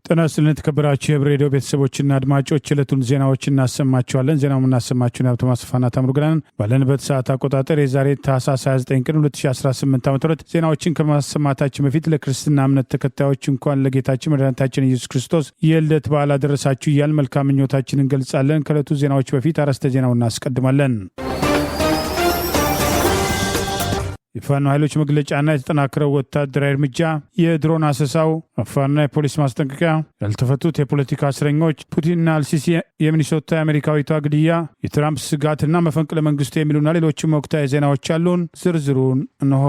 ጤና ይስጥልን ተከበራችሁ የብሬዲዮ ቤተሰቦችና አድማጮች ዕለቱን ዜናዎችን እናሰማችኋለን። ዜናውን እናሰማችሁን ሀብታሙ አስፋና ታምሩ ገናን ባለንበት ሰዓት አቆጣጠር የዛሬ ታህሳስ 29 ቀን 2018 ዓ.ም ዜናዎችን ከማሰማታችን በፊት ለክርስትና እምነት ተከታዮች እንኳን ለጌታችን መድኃኒታችን ኢየሱስ ክርስቶስ የልደት በዓል አደረሳችሁ እያልን መልካም ምኞታችንን እንገልጻለን። ከዕለቱ ዜናዎች በፊት አርዕስተ ዜናውን እናስቀድማለን። የፋኖ ኃይሎች መግለጫና የተጠናከረው ወታደራዊ እርምጃ፣ የድሮን አሰሳው፣ አፋርና የፖሊስ ማስጠንቀቂያ፣ ያልተፈቱት የፖለቲካ እስረኞች፣ ፑቲንና አልሲሲ የሚኒሶታ የአሜሪካዊቷ ግድያ፣ የትራምፕ ስጋትና መፈንቅለ መንግስቱ የሚሉና ሌሎችም ወቅታዊ ዜናዎች አሉን። ዝርዝሩን እንሆ።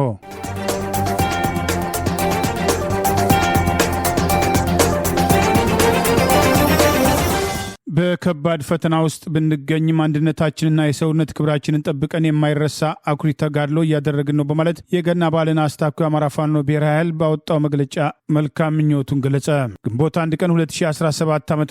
በከባድ ፈተና ውስጥ ብንገኝም አንድነታችንና የሰውነት ክብራችንን ጠብቀን የማይረሳ አኩሪ ተጋድሎ እያደረግን ነው በማለት የገና በዓልን አስታኮ የአማራ ፋኖ ብሔራዊ ኃይል ባወጣው መግለጫ መልካም ምኞቱን ገለጸ። ግንቦት 1 ቀን 2017 ዓ.ም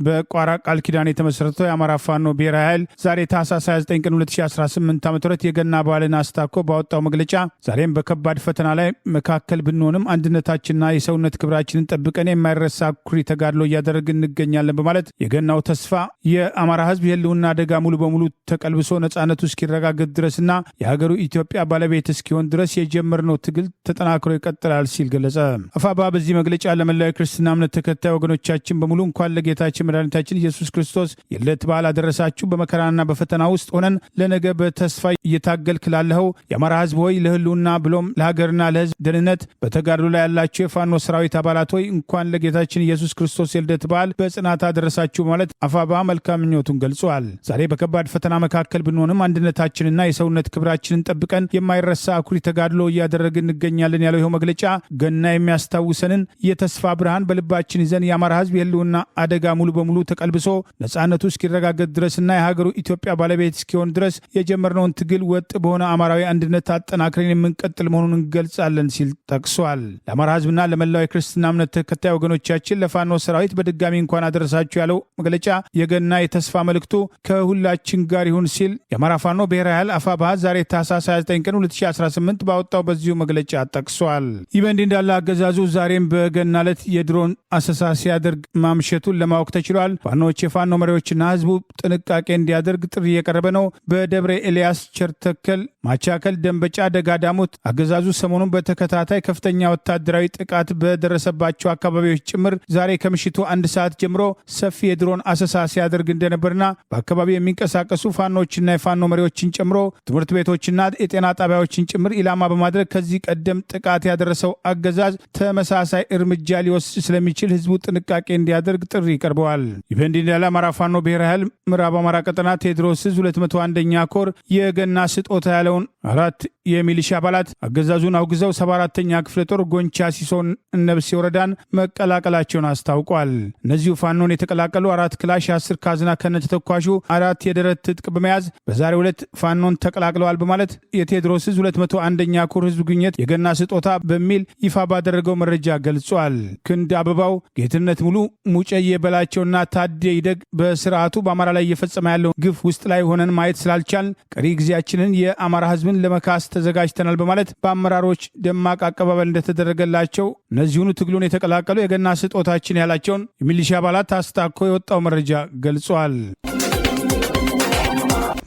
በቋራ ቃል ኪዳን የተመሰረተው የአማራ ፋኖ ብሔራዊ ኃይል ዛሬ ታህሳስ 29 ቀን 2018 ዓ.ም የገና በዓልን አስታኮ ባወጣው መግለጫ ዛሬም በከባድ ፈተና ላይ መካከል ብንሆንም አንድነታችንና የሰውነት ክብራችንን ጠብቀን የማይረሳ አኩሪ ተጋድሎ እያደረግን እንገኛለን በማለት የገናው ተስፋ የአማራ ሕዝብ የህልውና አደጋ ሙሉ በሙሉ ተቀልብሶ ነጻነቱ እስኪረጋገጥ ድረስና የሀገሩ ኢትዮጵያ ባለቤት እስኪሆን ድረስ የጀመርነው ትግል ተጠናክሮ ይቀጥላል ሲል ገለጸ። አፋባ በዚህ መግለጫ ለመላው ክርስትና እምነት ተከታይ ወገኖቻችን በሙሉ እንኳን ለጌታችን መድኃኒታችን ኢየሱስ ክርስቶስ የልደት በዓል አደረሳችሁ። በመከራና በፈተና ውስጥ ሆነን ለነገ በተስፋ እየታገልክ ላለኸው የአማራ ሕዝብ ሆይ ለህልውና ብሎም ለሀገርና ለህዝብ ደህንነት በተጋድሎ ላይ ያላችሁ የፋኖ ሰራዊት አባላት ሆይ እንኳን ለጌታችን ኢየሱስ ክርስቶስ የልደት በዓል በጽናት አደረሳችሁ ማለት አፋባ መልካም ምኞቱን ገልጿል። ዛሬ በከባድ ፈተና መካከል ብንሆንም አንድነታችንና የሰውነት ክብራችንን ጠብቀን የማይረሳ አኩሪ ተጋድሎ እያደረግን እንገኛለን ያለው ይኸው መግለጫ ገና የሚያስታውሰንን የተስፋ ብርሃን በልባችን ይዘን የአማራ ህዝብ የህልውና አደጋ ሙሉ በሙሉ ተቀልብሶ ነጻነቱ እስኪረጋገጥ ድረስና የሀገሩ ኢትዮጵያ ባለቤት እስኪሆን ድረስ የጀመርነውን ትግል ወጥ በሆነ አማራዊ አንድነት አጠናክረን የምንቀጥል መሆኑን እንገልጻለን ሲል ጠቅሷል። ለአማራ ህዝብና ለመላው የክርስትና እምነት ተከታይ ወገኖቻችን ለፋኖ ሰራዊት በድጋሚ እንኳን አደረሳችሁ ያለው መግለጫ የገና የተስፋ መልእክቱ ከሁላችን ጋር ይሁን ሲል የአማራ ፋኖ ብሔራዊ ኃይል አፋብኃ ዛሬ ታህሳስ 29 ቀን 2018 ባወጣው በዚሁ መግለጫ ጠቅሷል። ይህ በእንዲህ እንዳለ አገዛዙ ዛሬም በገና ዕለት የድሮን አሰሳ ሲያደርግ ማምሸቱን ለማወቅ ተችሏል። ፋኖች የፋኖ መሪዎችና ህዝቡ ጥንቃቄ እንዲያደርግ ጥሪ እየቀረበ ነው። በደብረ ኤልያስ፣ ቸርተከል፣ ማቻከል፣ ደንበጫ፣ ደጋዳሞት አገዛዙ ሰሞኑን በተከታታይ ከፍተኛ ወታደራዊ ጥቃት በደረሰባቸው አካባቢዎች ጭምር ዛሬ ከምሽቱ 1 ሰዓት ጀምሮ ሰፊ የድሮን አሰሳ ሲያደርግ እንደነበርና በአካባቢው የሚንቀሳቀሱ ፋኖችና የፋኖ መሪዎችን ጨምሮ ትምህርት ቤቶችና የጤና ጣቢያዎችን ጭምር ኢላማ በማድረግ ከዚህ ቀደም ጥቃት ያደረሰው አገዛዝ ተመሳሳይ እርምጃ ሊወስድ ስለሚችል ህዝቡ ጥንቃቄ እንዲያደርግ ጥሪ ቀርበዋል። ይህ በእንዲህ እንዳለ አማራ ፋኖ ብሔራዊ ኃይል ምዕራብ አማራ ቀጠና ቴዎድሮስ ዕዝ 201ኛ ኮር የገና ስጦታ ያለውን 4 የሚሊሻ አባላት አገዛዙን አውግዘው 74ኛ ክፍለ ጦር ጎንቻ ሲሶን እነብሴ ወረዳን መቀላቀላቸውን አስታውቋል። እነዚሁ ፋኖን የተቀላቀሉ 4 ክላሽ 10 ካዝና ከነተተኳሹ 4 የደረት ትጥቅ በመያዝ በዛሬው ዕለት ፋኖን ተቀላቅለዋል በማለት የቴዎድሮስ ዕዝ 201ኛ ኮር ህዝብ ግኝት የገና ስጦታ በሚል ይፋ ባደረገው መረጃ ገልጿል። ክንድ አበባው፣ ጌትነት ሙሉ፣ ሙጨዬ በላቸውና ታዴ ይደግ በስርዓቱ በአማራ ላይ እየፈጸመ ያለው ግፍ ውስጥ ላይ ሆነን ማየት ስላልቻል ቀሪ ጊዜያችንን የአማራ ህዝብን ለመካስ ተዘጋጅተናል በማለት በአመራሮች ደማቅ አቀባበል እንደተደረገላቸው እነዚሁኑ ትግሉን የተቀላቀሉ የገና ስጦታችን ያላቸውን የሚሊሻ አባላት አስታኮ የወጣው መረጃ ገልጿል።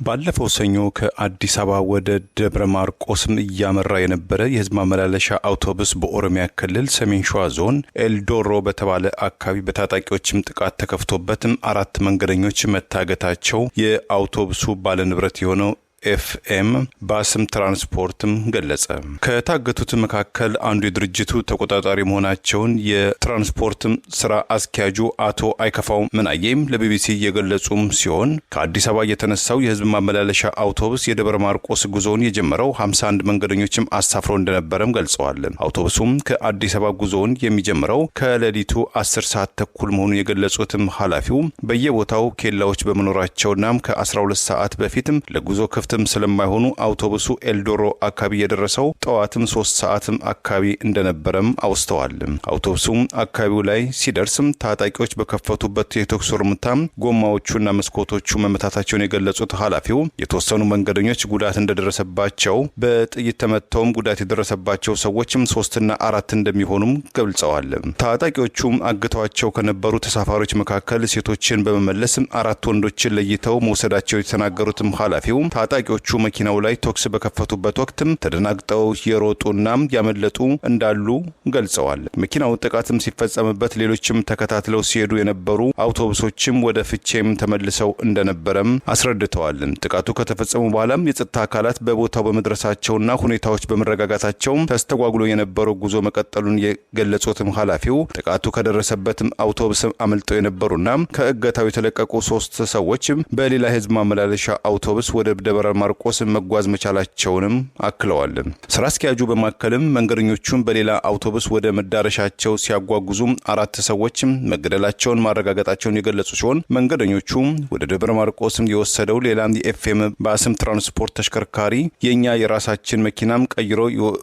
ባለፈው ሰኞ ከአዲስ አበባ ወደ ደብረ ማርቆስም እያመራ የነበረ የህዝብ ማመላለሻ አውቶቡስ በኦሮሚያ ክልል ሰሜን ሸዋ ዞን ኤልዶሮ በተባለ አካባቢ በታጣቂዎችም ጥቃት ተከፍቶበትም 4 መንገደኞች መታገታቸው የአውቶቡሱ ባለንብረት የሆነው ኤፍኤም ባስም ትራንስፖርትም ገለጸ። ከታገቱት መካከል አንዱ የድርጅቱ ተቆጣጣሪ መሆናቸውን የትራንስፖርትም ስራ አስኪያጁ አቶ አይከፋው ምናዬም ለቢቢሲ የገለጹም ሲሆን ከአዲስ አበባ የተነሳው የህዝብ ማመላለሻ አውቶቡስ የደብረ ማርቆስ ጉዞውን የጀመረው 51 መንገደኞችም አሳፍሮ እንደነበረም ገልጸዋል። አውቶቡሱም ከአዲስ አበባ ጉዞውን የሚጀምረው ከሌሊቱ 10 ሰዓት ተኩል መሆኑን የገለጹትም ኃላፊው በየቦታው ኬላዎች በመኖራቸውና ከ12 ሰዓት በፊትም ለጉዞ ክፍት ክፍትም ስለማይሆኑ አውቶቡሱ ኤልዶሮ አካባቢ የደረሰው ጠዋትም 3 ሰዓትም አካባቢ እንደነበረም አውስተዋል። አውቶቡሱም አካባቢው ላይ ሲደርስም ታጣቂዎች በከፈቱበት የተኩስ እርምታ ጎማዎቹና መስኮቶቹ መመታታቸውን የገለጹት ኃላፊው የተወሰኑ መንገደኞች ጉዳት እንደደረሰባቸው በጥይት ተመተውም ጉዳት የደረሰባቸው ሰዎችም 3 እና 4 እንደሚሆኑም ገልጸዋል። ታጣቂዎቹም አግተዋቸው ከነበሩ ተሳፋሪዎች መካከል ሴቶችን በመመለስ 4 ወንዶችን ለይተው መውሰዳቸው የተናገሩትም ኃላፊው ታጣቂዎቹ መኪናው ላይ ተኩስ በከፈቱበት ወቅትም ተደናግጠው የሮጡና ያመለጡ እንዳሉ ገልጸዋል። መኪናው ጥቃትም ሲፈጸምበት ሌሎችም ተከታትለው ሲሄዱ የነበሩ አውቶቡሶችም ወደ ፍቼም ተመልሰው እንደነበረም አስረድተዋል። ጥቃቱ ከተፈጸሙ በኋላም የጸጥታ አካላት በቦታው በመድረሳቸውና ሁኔታዎች በመረጋጋታቸው ተስተጓጉሎ የነበረው ጉዞ መቀጠሉን የገለጹትም ኃላፊው ጥቃቱ ከደረሰበትም አውቶቡስ አመልጠው የነበሩና ከእገታው የተለቀቁ 3 ሰዎች በሌላ ህዝብ ማመላለሻ አውቶቡስ ወደ ደብረ ማርቆስ መጓዝ መቻላቸውንም አክለዋል። ስራ አስኪያጁ በማከልም መንገደኞቹን በሌላ አውቶቡስ ወደ መዳረሻቸው ሲያጓጉዙ 4 ሰዎች መገደላቸውን ማረጋገጣቸውን የገለጹ ሲሆን መንገደኞቹ ወደ ደብረ ማርቆስ የወሰደው ሌላ የኤፍኤም ባስም ትራንስፖርት ተሽከርካሪ የኛ የራሳችን መኪናም ቀይሮ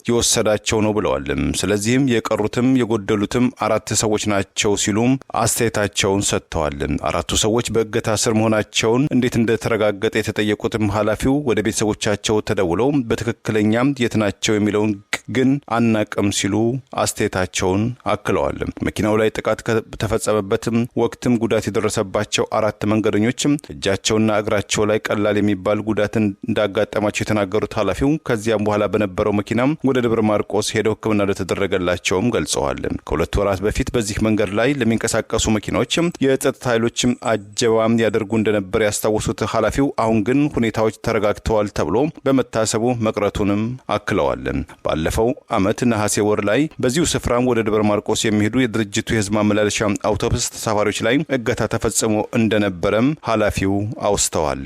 የወሰዳቸው ነው ብለዋል። ስለዚህም የቀሩትም የጎደሉትም 4 ሰዎች ናቸው ሲሉ አስተያየታቸውን ሰጥተዋል። 4 ሰዎች በእገታ ስር መሆናቸውን እንዴት እንደተረጋገጠ የተጠየቁትም ኃላፊው ወደ ቤተሰቦቻቸው ተደውለው በትክክለኛ የት ናቸው የሚለውን ግን አናቅም ሲሉ አስተያየታቸውን አክለዋል። መኪናው ላይ ጥቃት ከተፈጸመበትም ወቅትም ጉዳት የደረሰባቸው 4 መንገደኞችም እጃቸውና እግራቸው ላይ ቀላል የሚባል ጉዳት እንዳጋጠማቸው የተናገሩት ኃላፊው ከዚያም በኋላ በነበረው መኪናም ወደ ደብረ ማርቆስ ሄደው ሕክምና እንደተደረገላቸውም ገልጸዋል። ከ2 ወራት በፊት በዚህ መንገድ ላይ ለሚንቀሳቀሱ መኪናዎችም የጸጥታ ኃይሎችም አጀባም ያደርጉ እንደነበር ያስታወሱት ኃላፊው አሁን ግን ሁኔታዎች ተረጋግተዋል ተብሎ በመታሰቡ መቅረቱንም አክለዋል። ባለፈው ዓመት ነሐሴ ወር ላይ በዚሁ ስፍራም ወደ ደብረ ማርቆስ የሚሄዱ የድርጅቱ የህዝብ ማመላለሻ አውቶቡስ ተሳፋሪዎች ላይ እገታ ተፈጽሞ እንደነበረም ኃላፊው አውስተዋል።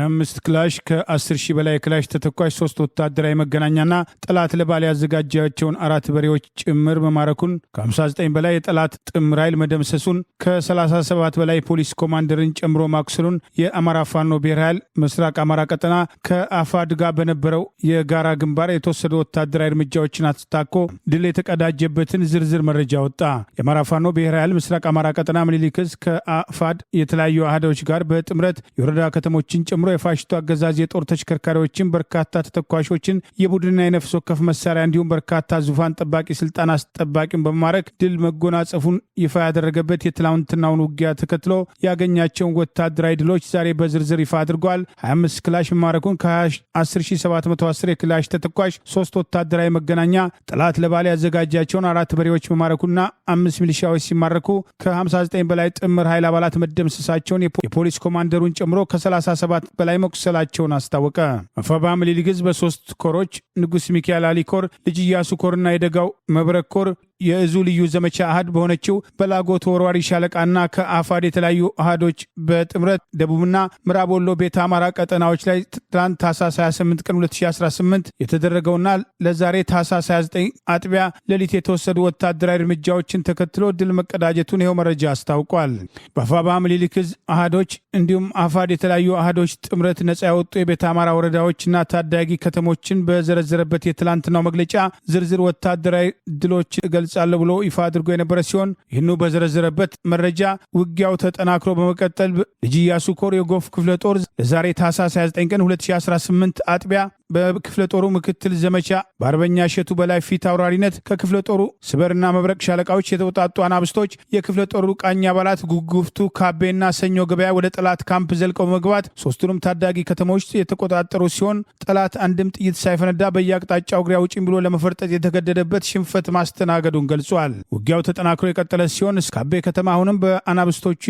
5 ክላሽ ከ10 ሺህ በላይ ክላሽ ተተኳሽ 3 ወታደራዊ መገናኛና ጠላት ለባል ያዘጋጃቸውን 4 በሬዎች ጭምር መማረኩን ከ59 በላይ የጠላት ጥምር ኃይል መደምሰሱን ከ37 በላይ ፖሊስ ኮማንደርን ጨምሮ ማቁሰሉን የአማራ ፋኖ ብሔራዊ ኃይል ምስራቅ አማራ ቀጠና ከአፋድ ጋር በነበረው የጋራ ግንባር የተወሰዱ ወታደራዊ እርምጃዎችን አስታኮ ድል የተቀዳጀበትን ዝርዝር መረጃ ወጣ። የአማራ ፋኖ ብሔራዊ ኃይል ምስራቅ አማራ ቀጠና ምኒልክ ዕዝ ከአፋድ የተለያዩ አህዶች ጋር በጥምረት የወረዳ ከተሞችን ጨምሮ የፋሽቱ አገዛዝ የጦር ተሽከርካሪዎችን በርካታ ተተኳሾችን የቡድንና የነፍስ ወከፍ መሳሪያ እንዲሁም በርካታ ዙፋን ጠባቂ ስልጣን አስጠባቂን በማረክ ድል መጎናጸፉን ይፋ ያደረገበት የትላንትናውን ውጊያ ተከትሎ ያገኛቸውን ወታደራዊ ድሎች ዛሬ በዝርዝር ይፋ አድርጓል። 25 ክላሽ መማረኩን ከ10710 የክላሽ ተተኳሽ 3 ወታደራዊ መገናኛ ጠላት ለባል ያዘጋጃቸውን 4 በሬዎች መማረኩና 5 ሚሊሻዎች ሲማረኩ ከ59 በላይ ጥምር ኃይል አባላት መደምሰሳቸውን የፖሊስ ኮማንደሩን ጨምሮ ከ37 በላይ መቁሰላቸውን አስታወቀ። አፋባ ምኒልክ ዕዝ በ3 ኮሮች ንጉስ ሚካኤል አሊ ኮር፣ ልጅ ኢያሱ ኮርና የደጋው መብረቅ ኮር የእዙ ልዩ ዘመቻ አሃድ በሆነችው በላጎ ተወርዋሪ ሻለቃና ከአፋድ የተለያዩ አሃዶች በጥምረት ደቡብና ምዕራብ ወሎ ቤተ አማራ ቀጠናዎች ላይ ትናንት ታህሳስ 28 ቀን 2018 የተደረገውና ለዛሬ ታህሳስ 29 አጥቢያ ሌሊት የተወሰዱ ወታደራዊ እርምጃዎችን ተከትሎ ድል መቀዳጀቱን ይኸው መረጃ አስታውቋል። በአፋባ ምኒልክ ዕዝ አሃዶች እንዲሁም አፋድ የተለያዩ አሃዶች ጥምረት ነጻ ያወጡ የቤተ አማራ ወረዳዎችና ታዳጊ ከተሞችን በዘረዘረበት የትላንትናው መግለጫ ዝርዝር ወታደራዊ ድሎች ገልጻለሁ ብሎ ይፋ አድርጎ የነበረ ሲሆን ይህኑ በዘረዘረበት መረጃ ውጊያው ተጠናክሮ በመቀጠል ልጅ ኢያሱ ኮር የጎፍ ክፍለ ጦር ለዛሬ ታህሳስ 29 ቀን 2018 አጥቢያ በክፍለ ጦሩ ምክትል ዘመቻ በአርበኛ እሸቱ በላይ ፊት አውራሪነት ከክፍለ ጦሩ ስበርና መብረቅ ሻለቃዎች የተውጣጡ አናብስቶች የክፍለ ጦሩ ቃኝ አባላት ጉጉፍቱ ካቤና ሰኞ ገበያ ወደ ጠላት ካምፕ ዘልቀው በመግባት 3ቱንም ታዳጊ ከተሞች የተቆጣጠሩ ሲሆን ጠላት አንድም ጥይት ሳይፈነዳ በየአቅጣጫው እግሬ አውጪኝ ብሎ ለመፈርጠጥ የተገደደበት ሽንፈት ማስተናገዱን ገልጿል። ውጊያው ተጠናክሮ የቀጠለ ሲሆን እስካቤ ከተማ አሁንም በአናብስቶቹ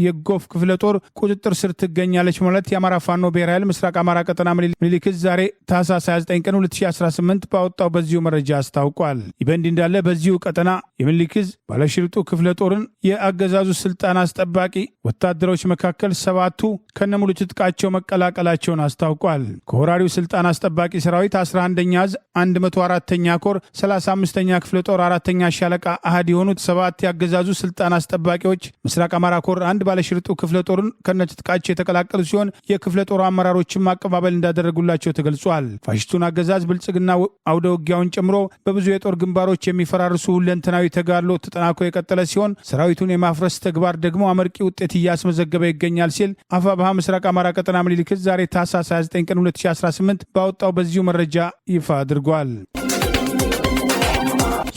የጎፍ ክፍለ ጦር ቁጥጥር ስር ትገኛለች ማለት የአማራ ፋኖ ብሔራዊ ኃይል ምስራቅ አማራ ቀጠና ምኒልክ ዕዝ ዛሬ ታህሳስ 29 ቀን 2018 ባወጣው በዚሁ መረጃ አስታውቋል። ይህ በእንዲህ እንዳለ በዚሁ ቀጠና የሚኒሊክ ዕዝ ባለሽርጡ ክፍለ ጦርን የአገዛዙ ስልጣን አስጠባቂ ወታደሮች መካከል 7ቱ ከነሙሉ ትጥቃቸው መቀላቀላቸውን አስታውቋል። ከወራሪው ስልጣን አስጠባቂ ሰራዊት 11ኛ ዕዝ 104ኛ ኮር 35ኛ ክፍለ ጦር 4ኛ ሻለቃ አሃድ የሆኑት 7 ያገዛዙ ስልጣን አስጠባቂዎች ምስራቅ አማራ ኮር 1 ባለሽርጡ ክፍለ ጦርን ከነትጥቃቸው የተቀላቀሉ ሲሆን የክፍለ ጦሩ አመራሮችም ማቀባበል እንዳደረጉላቸው ተገልጿል። ፋሽስቱን አገዛዝ ብልጽግና አውደ ውጊያውን ጨምሮ በብዙ የጦር ግንባሮች የሚፈራርሱ ሁለንተናዊ ተጋድሎ ተጠናክሮ የቀጠለ ሲሆን ሰራዊቱን የማፍረስ ተግባር ደግሞ አመርቂ ውጤት እያስመዘገበ ይገኛል ሲል አፋብኃ ምስራቅ አማራ ቀጠና ምኒልክ ዕዝ ዛሬ ታህሳስ 29 ቀን 2018 ባወጣው በዚሁ መረጃ ይፋ አድርጓል።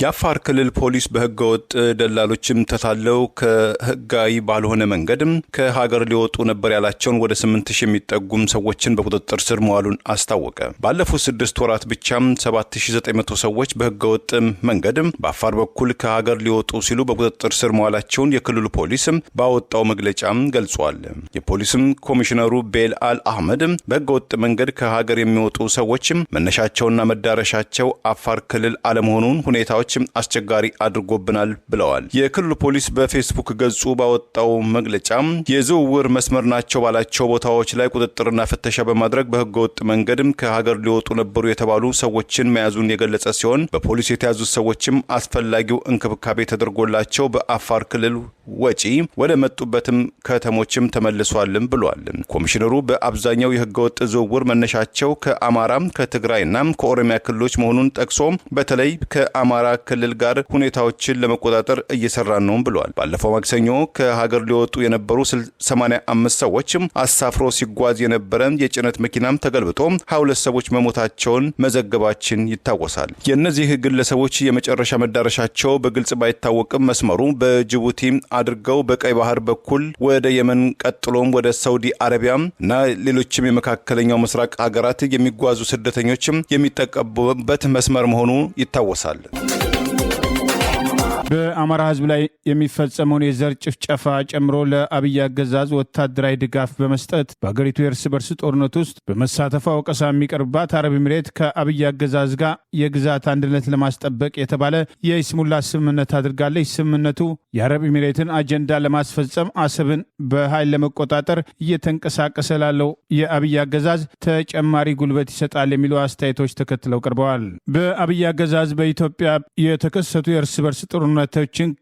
የአፋር ክልል ፖሊስ በህገወጥ ደላሎችም ተታለው ከህጋዊ ባልሆነ መንገድም ከሀገር ሊወጡ ነበር ያላቸውን ወደ 8000 የሚጠጉም ሰዎችን በቁጥጥር ስር መዋሉን አስታወቀ። ባለፉት 6 ወራት ብቻም 7900 ሰዎች በህገወጥ መንገድም በአፋር በኩል ከሀገር ሊወጡ ሲሉ በቁጥጥር ስር መዋላቸውን የክልሉ ፖሊስም ባወጣው መግለጫም ገልጿል። የፖሊስም ኮሚሽነሩ ቤል አል አህመድ በህገወጥ መንገድ ከሀገር የሚወጡ ሰዎችም መነሻቸውና መዳረሻቸው አፋር ክልል አለመሆኑን ሁኔታዎች አስቸጋሪ አድርጎብናል ብለዋል። የክልሉ ፖሊስ በፌስቡክ ገጹ ባወጣው መግለጫ የዝውውር መስመር ናቸው ባላቸው ቦታዎች ላይ ቁጥጥርና ፍተሻ በማድረግ በህገወጥ መንገድም ከሀገር ሊወጡ ነበሩ የተባሉ ሰዎችን መያዙን የገለጸ ሲሆን በፖሊስ የተያዙት ሰዎችም አስፈላጊው እንክብካቤ ተደርጎላቸው በአፋር ክልል ወጪ ወደ መጡበትም ከተሞችም ተመልሷልም ብሏል። ኮሚሽነሩ በአብዛኛው የህገወጥ ዝውውር መነሻቸው ከአማራ፣ ከትግራይና ከኦሮሚያ ክልሎች መሆኑን ጠቅሶ በተለይ ከአማራ ክልል ጋር ሁኔታዎችን ለመቆጣጠር እየሰራ ነው ብሏል። ባለፈው ማክሰኞ ከሀገር ሊወጡ የነበሩ 85 ሰዎች አሳፍሮ ሲጓዝ የነበረ የጭነት መኪናም ተገልብጦ 22 ሰዎች መሞታቸውን መዘገባችን ይታወሳል። የእነዚህ ግለሰቦች የመጨረሻ መዳረሻቸው በግልጽ ባይታወቅም መስመሩ በጅቡቲ አድርገው በቀይ ባህር በኩል ወደ የመን ቀጥሎም ወደ ሳውዲ አረቢያ እና ሌሎችም የመካከለኛው ምስራቅ ሀገራት የሚጓዙ ስደተኞችም የሚጠቀሙበት መስመር መሆኑ ይታወሳል። በአማራ ህዝብ ላይ የሚፈጸመውን የዘር ጭፍጨፋ ጨምሮ ለአብይ አገዛዝ ወታደራዊ ድጋፍ በመስጠት በአገሪቱ የእርስ በርስ ጦርነት ውስጥ በመሳተፏ ወቀሳ የሚቀርባት አረብ ኤሚሬት ከአብይ አገዛዝ ጋር የግዛት አንድነት ለማስጠበቅ የተባለ የይስሙላ ስምምነት አድርጋለች። ስምምነቱ የአረብ ኤሚሬትን አጀንዳ ለማስፈጸም አሰብን በኃይል ለመቆጣጠር እየተንቀሳቀሰ ላለው የአብይ አገዛዝ ተጨማሪ ጉልበት ይሰጣል የሚሉ አስተያየቶች ተከትለው ቀርበዋል። በአብይ አገዛዝ በኢትዮጵያ የተከሰቱ የእርስ በርስ ጦርነቶችን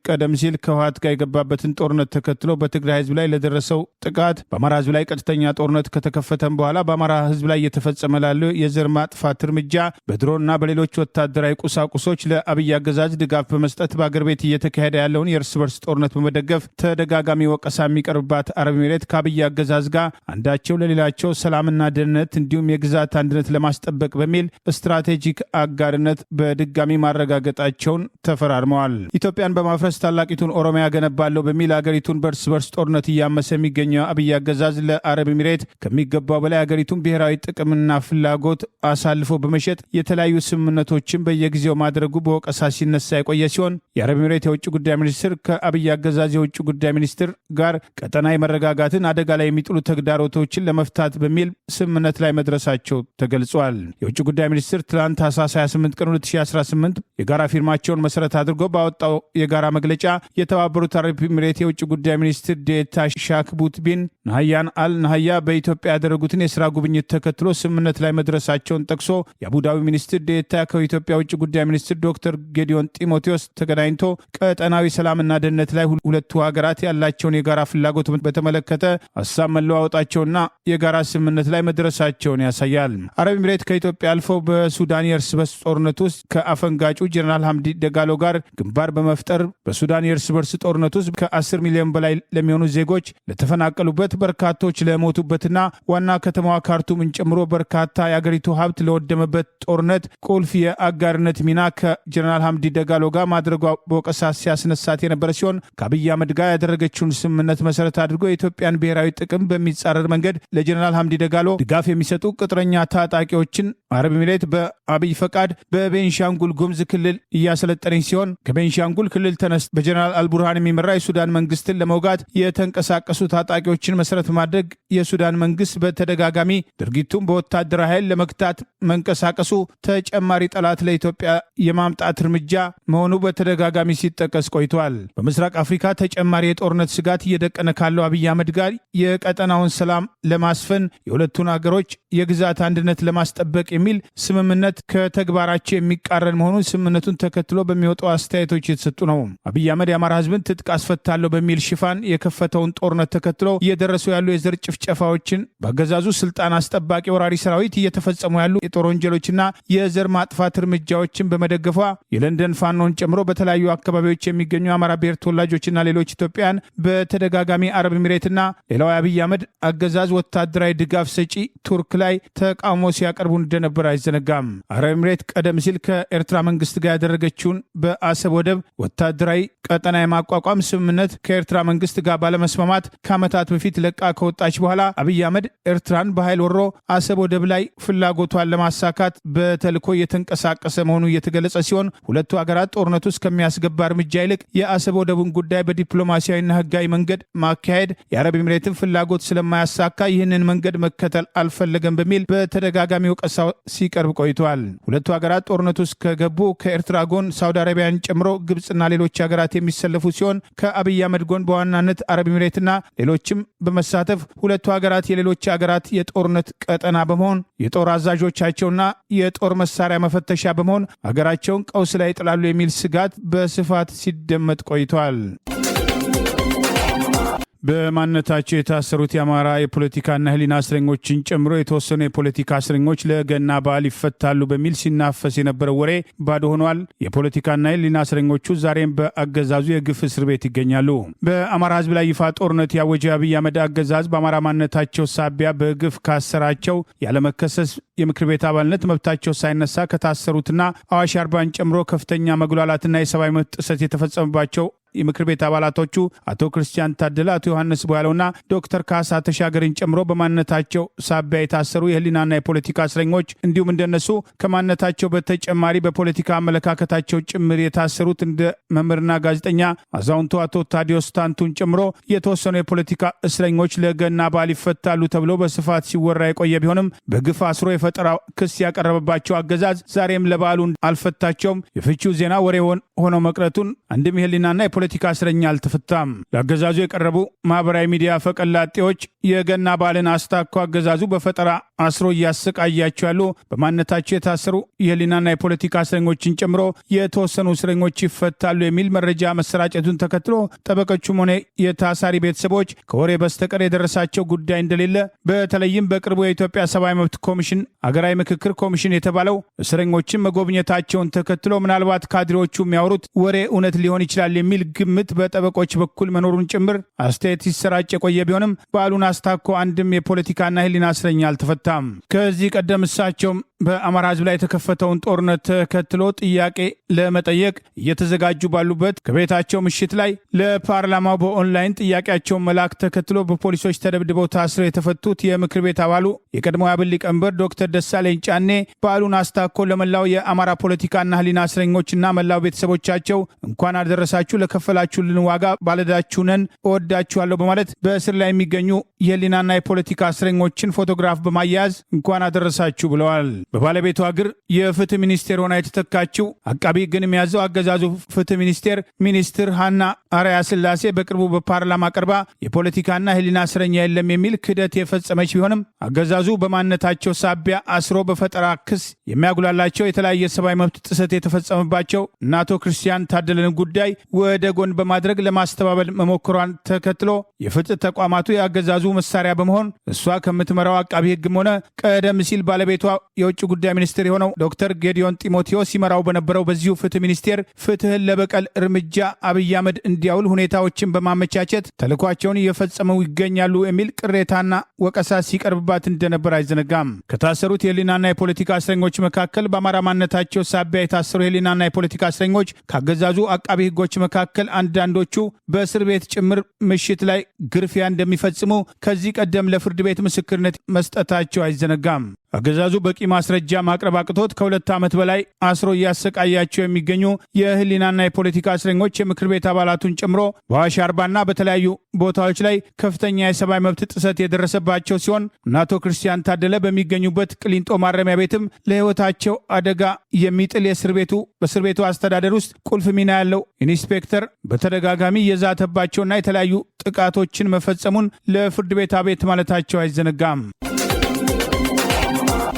ቀደም ሲል ከህወሓት ጋር የገባበትን ጦርነት ተከትሎ በትግራይ ህዝብ ላይ ለደረሰው ጥቃት በአማራ ህዝብ ላይ ቀጥተኛ ጦርነት ከተከፈተም በኋላ በአማራ ህዝብ ላይ እየተፈጸመ ላለው የዘር ማጥፋት እርምጃ በድሮና በሌሎች ወታደራዊ ቁሳቁሶች ለአብይ አገዛዝ ድጋፍ በመስጠት በአገር ቤት እየተካሄደ ያለውን የእርስ በርስ ጦርነት በመደገፍ ተደጋጋሚ ወቀሳ የሚቀርብባት አረብ ኤሚሬት ከአብይ አገዛዝ ጋር አንዳቸው ለሌላቸው ሰላምና ደህንነት እንዲሁም የግዛት አንድነት ለማስጠበቅ በሚል ስትራቴጂክ አጋርነት በድጋሚ ማረጋገጣቸውን ተፈራርመዋል። ኢትዮጵያን በማፍረስ ታላቂቱን ኦሮሚያ ገነባለሁ በሚል አገሪቱን በእርስ በርስ ጦርነት እያመሰ የሚገኘው አብይ አገዛዝ ለአረብ ኤሚሬት ከሚገባው በላይ አገሪቱን ብሔራዊ ጥቅምና ፍላጎት አሳልፎ በመሸጥ የተለያዩ ስምምነቶችን በየጊዜው ማድረጉ በወቀሳ ሲነሳ የቆየ ሲሆን የአረብ ኤሚሬት የውጭ ጉዳይ ሚኒስትር ከአብይ አገዛዝ የውጭ ጉዳይ ሚኒስትር ጋር ቀጠናዊ መረጋጋትን አደጋ ላይ የሚጥሉ ተግዳሮቶችን ለመፍታት በሚል ስምምነት ላይ መድረሳቸው ተገልጿል። የውጭ ጉዳይ ሚኒስትር ትላንት ታህሳስ 28 ቀን 2018 የጋራ ፊርማቸውን መሰረት አድርጎ ባወጣው የጋራ መግለጫ የተባበሩት አረብ ኤሚሬት የውጭ ጉዳይ ሚኒስትር ዴታ ሻክቡት ቢን ናህያን አል ናህያ በኢትዮጵያ ያደረጉትን የስራ ጉብኝት ተከትሎ ስምምነት ላይ መድረሳቸውን ጠቅሶ የአቡዳቢ ሚኒስትር ዴታ ከኢትዮጵያ ውጭ ጉዳይ ሚኒስትር ዶክተር ጌዲዮን ጢሞቴዎስ ተገናኝቶ ቀጠናዊ ሰላምና ደህንነት ላይ ሁለቱ ሀገራት ያላቸውን የጋራ ፍላጎት በተመለከተ ሀሳብ መለዋወጣቸውና የጋራ ስምምነት ላይ መድረሳቸውን ያሳያል። አረብ ኤሚሬት ከኢትዮጵያ አልፈው በሱዳን የእርስ በርስ ጦርነት ውስጥ ከአፈንጋጩ ጀነራል ሐምዲ ደጋሎ ጋር ግንባር በመፍጠር በሱዳን የእርስ በርስ ጦርነት ውስጥ ከ10 ሚሊዮን በላይ ለሚሆኑ ዜጎች ለተፈናቀሉበት፣ በርካቶች ለሞቱበትና ዋና ከተማዋ ካርቱምን ጨምሮ በርካታ የአገሪቱ ሀብት ለወደመበት ጦርነት ቁልፍ የአጋርነት ሚና ከጀነራል ሐምዲ ደጋሎ ጋር ማድረጓ በወቀሳ ሲያስነሳት የነበረ ሲሆን ከአብይ አህመድ ጋር ያደረገችውን ስምምነት መሰረት አድርጎ የኢትዮጵያን ብሔራዊ ጥቅም በሚጻረር መንገድ ለጀነራል ሐምዲ ደጋሎ ድጋፍ የሚሰጡ ቅጥረኛ ታጣቂዎችን አረብ ኤሚሬት በአብይ ፈቃድ በቤንሻንጉል ጉሙዝ ክልል እያሰለጠነች ሲሆን ከቤንሻንጉል ክልል ተነስ በጀነራል አልቡርሃን የሚመራ የሱዳን መንግስትን ለመውጋት የተንቀሳቀሱ ታጣቂዎችን መሰረት ማድረግ የሱዳን መንግስት በተደጋጋሚ ድርጊቱን በወታደራዊ ኃይል ለመግታት መንቀሳቀሱ ተጨማሪ ጠላት ለኢትዮጵያ የማምጣት እርምጃ መሆኑ በተደጋጋሚ ሲጠቀስ ቆይቷል። በምስራቅ አፍሪካ ተጨማሪ የጦርነት ስጋት እየደቀነ ካለው አብይ አህመድ ጋር የቀጠናውን ሰላም ለማስፈን የሁለቱን ሀገሮች የግዛት አንድነት ለማስጠበቅ የሚል ስምምነት ከተግባራቸው የሚቃረን መሆኑን ስምምነቱን ተከትሎ በሚወጡ አስተያየቶች የተሰጡ ነው። አብይ አህመድ የአማራ ህዝብን ትጥቅ አስፈታለሁ በሚል ሽፋን የከፈተውን ጦርነት ተከትሎ እየደረሱ ያሉ የዘር ጭፍጨፋዎችን በአገዛዙ ስልጣን አስጠባቂ ወራሪ ሰራዊት እየተፈጸሙ ያሉ የጦር ወንጀሎችና የዘር ማጥፋት እርምጃዎችን በመደገፏ የለንደን ፋኖን ጨምሮ በተለያዩ አካባቢዎች የሚገኙ የአማራ ብሔር ተወላጆችና ሌሎች ኢትዮጵያን በተደጋጋሚ አረብ ኤሚሬትና ሌላው የአብይ አህመድ አገዛዝ ወታደራዊ ድጋፍ ሰጪ ቱርክ ላይ ተቃውሞ ሲያቀርቡ እንደነበር አይዘነጋም። አረብ ኤሚሬት ቀደም ሲል ከኤርትራ መንግስት ጋር ያደረገችውን በአሰብ ወደብ ወታደራዊ ቀጠና የማቋቋም ስምምነት ከኤርትራ መንግስት ጋር ባለመስማማት ከዓመታት በፊት ለቃ ከወጣች በኋላ አብይ አህመድ ኤርትራን በኃይል ወሮ አሰብ ወደብ ላይ ፍላጎቷን ለማሳካት በተልኮ እየተንቀሳቀሰ መሆኑ እየተገለጸ ሲሆን ሁለቱ ሀገራት ጦርነቱ እስከሚያስገባ እርምጃ ይልቅ የአሰብ ወደቡን ጉዳይ በዲፕሎማሲያዊና ህጋዊ መንገድ ማካሄድ የአረብ ኤሚሬትን ፍላጎት ስለማያሳካ ይህንን መንገድ መከተል አልፈለገም በሚል በተደጋጋሚ ወቀሳ ሲቀርብ ቆይቷል። ሁለቱ ሀገራት ጦርነቱ ውስጥ ከገቡ ከኤርትራ ጎን ሳውዲ አረቢያን ጨምሮ ግብፅና ሌሎች ሀገራት የሚሰለፉ ሲሆን ከአብይ አህመድ ጎን በዋናነት አረብ ኤሚሬትና ሌሎችም በመሳተፍ ሁለቱ ሀገራት የሌሎች ሀገራት የጦርነት ቀጠና በመሆን የጦር አዛዦቻቸውና የጦር መሳሪያ መፈተሻ በመሆን ሀገራቸውን ቀውስ ላይ ይጥላሉ የሚል ስጋት በስፋት ሲደመጥ ቆይቷል። በማንነታቸው የታሰሩት የአማራ የፖለቲካና ህሊና እስረኞችን ጨምሮ የተወሰኑ የፖለቲካ እስረኞች ለገና በዓል ይፈታሉ በሚል ሲናፈስ የነበረው ወሬ ባዶ ሆኗል። የፖለቲካና ህሊና እስረኞቹ ዛሬም በአገዛዙ የግፍ እስር ቤት ይገኛሉ። በአማራ ህዝብ ላይ ይፋ ጦርነት ያወጀ አብይ አህመድ አገዛዝ በአማራ ማንነታቸው ሳቢያ በግፍ ካሰራቸው ያለመከሰስ የምክር ቤት አባልነት መብታቸው ሳይነሳ ከታሰሩትና አዋሽ አርባን ጨምሮ ከፍተኛ መጉላላትና የሰብአዊ መብት ጥሰት የተፈጸመባቸው የምክር ቤት አባላቶቹ አቶ ክርስቲያን ታደለ፣ አቶ ዮሐንስ ቦያለውና ዶክተር ካሳ ተሻገርን ጨምሮ በማንነታቸው ሳቢያ የታሰሩ የህሊናና የፖለቲካ እስረኞች እንዲሁም እንደነሱ ከማንነታቸው በተጨማሪ በፖለቲካ አመለካከታቸው ጭምር የታሰሩት እንደ መምህርና ጋዜጠኛ አዛውንቱ አቶ ታዲዮስ ታንቱን ጨምሮ የተወሰኑ የፖለቲካ እስረኞች ለገና በዓል ይፈታሉ ተብሎ በስፋት ሲወራ የቆየ ቢሆንም በግፍ አስሮ የፈጠራ ክስ ያቀረበባቸው አገዛዝ ዛሬም ለበዓሉ አልፈታቸውም። የፍቺው ዜና ወሬ ሆኖ መቅረቱን አንድም የህሊናና የፖለቲካ እስረኛ አልተፈታም። ለአገዛዙ የቀረቡ ማህበራዊ ሚዲያ ፈቀላጤዎች የገና በዓልን አስታኮ አገዛዙ በፈጠራ አስሮ እያሰቃያቸው ያሉ በማንነታቸው የታሰሩ የህሊናና የፖለቲካ እስረኞችን ጨምሮ የተወሰኑ እስረኞች ይፈታሉ የሚል መረጃ መሰራጨቱን ተከትሎ ጠበቆቹም ሆነ የታሳሪ ቤተሰቦች ከወሬ በስተቀር የደረሳቸው ጉዳይ እንደሌለ በተለይም በቅርቡ የኢትዮጵያ ሰብአዊ መብት ኮሚሽን አገራዊ ምክክር ኮሚሽን የተባለው እስረኞችን መጎብኘታቸውን ተከትሎ ምናልባት ካድሬዎቹ የሚያወሩት ወሬ እውነት ሊሆን ይችላል የሚል ግምት በጠበቆች በኩል መኖሩን ጭምር አስተያየት ሲሰራጭ የቆየ ቢሆንም በዓሉን አስታኮ አንድም የፖለቲካና ህሊና እስረኛ አልተፈታም። ከዚህ ቀደም እሳቸውም በአማራ ህዝብ ላይ የተከፈተውን ጦርነት ተከትሎ ጥያቄ ለመጠየቅ እየተዘጋጁ ባሉበት ከቤታቸው ምሽት ላይ ለፓርላማው በኦንላይን ጥያቄያቸውን መላክ ተከትሎ በፖሊሶች ተደብድበው ታስረው የተፈቱት የምክር ቤት አባሉ የቀድሞ የአብን ሊቀመንበር ዶክተር ደሳለኝ ጫኔ በዓሉን አስታኮ ለመላው የአማራ ፖለቲካና ህሊና እስረኞችና መላው ቤተሰቦቻቸው እንኳን አደረሳችሁ፣ ለከፈላችሁልን ዋጋ ባለዕዳችሁ ነን፣ እወዳችኋለሁ በማለት በእስር ላይ የሚገኙ የህሊናና የፖለቲካ እስረኞችን ፎቶግራፍ በማያያዝ እንኳን አደረሳችሁ ብለዋል። በባለቤቷ እግር የፍትህ ሚኒስቴር ሆና የተተካችው አቃቢ ህግን የሚያዘው አገዛዙ ፍትህ ሚኒስትር ሀና አርአያ ስላሴ በቅርቡ በፓርላማ ቀርባ የፖለቲካና ህሊና እስረኛ የለም የሚል ክህደት የፈጸመች ቢሆንም አገዛዙ በማንነታቸው ሳቢያ አስሮ በፈጠራ ክስ የሚያጉላላቸው የተለያየ ሰብአዊ መብት ጥሰት የተፈጸመባቸው እና አቶ ክርስቲያን ታደለን ጉዳይ ወደ ጎን በማድረግ ለማስተባበል መሞከሯን ተከትሎ የፍትህ ተቋማቱ የአገዛዙ መሳሪያ በመሆን እሷ ከምትመራው አቃቢ ህግም ሆነ ቀደም ሲል ባለቤቷ የውጭ ጉዳይ ሚኒስትር የሆነው ዶክተር ጌዲዮን ጢሞቴዎስ ሲመራው በነበረው በዚሁ ፍትህ ሚኒስቴር ፍትህን ለበቀል እርምጃ አብይ አህመድ እንዲያውል ሁኔታዎችን በማመቻቸት ተልኳቸውን እየፈጸሙ ይገኛሉ የሚል ቅሬታና ወቀሳ ሲቀርብባት እንደነበር አይዘነጋም። ከታሰሩት የህሊናና የፖለቲካ እስረኞች መካከል በአማራ ማንነታቸው ሳቢያ የታሰሩ የህሊናና የፖለቲካ እስረኞች ካገዛዙ አቃቢ ህጎች መካከል አንዳንዶቹ በእስር ቤት ጭምር ምሽት ላይ ግርፊያ እንደሚፈጽሙ ከዚህ ቀደም ለፍርድ ቤት ምስክርነት መስጠታቸው አይዘነጋም። አገዛዙ በቂ ማስረጃ ማቅረብ አቅቶት ከ2 ዓመት በላይ አስሮ እያሰቃያቸው የሚገኙ የህሊናና የፖለቲካ እስረኞች የምክር ቤት አባላቱን ጨምሮ በአዋሽ አርባና በተለያዩ ቦታዎች ላይ ከፍተኛ የሰብአዊ መብት ጥሰት የደረሰባቸው ሲሆን አቶ ክርስቲያን ታደለ በሚገኙበት ቅሊንጦ ማረሚያ ቤትም ለህይወታቸው አደጋ የሚጥል በእስር ቤቱ አስተዳደር ውስጥ ቁልፍ ሚና ያለው ኢንስፔክተር በተደጋጋሚ የዛተባቸውና የተለያዩ ጥቃቶችን መፈጸሙን ለፍርድ ቤት አቤት ማለታቸው አይዘነጋም።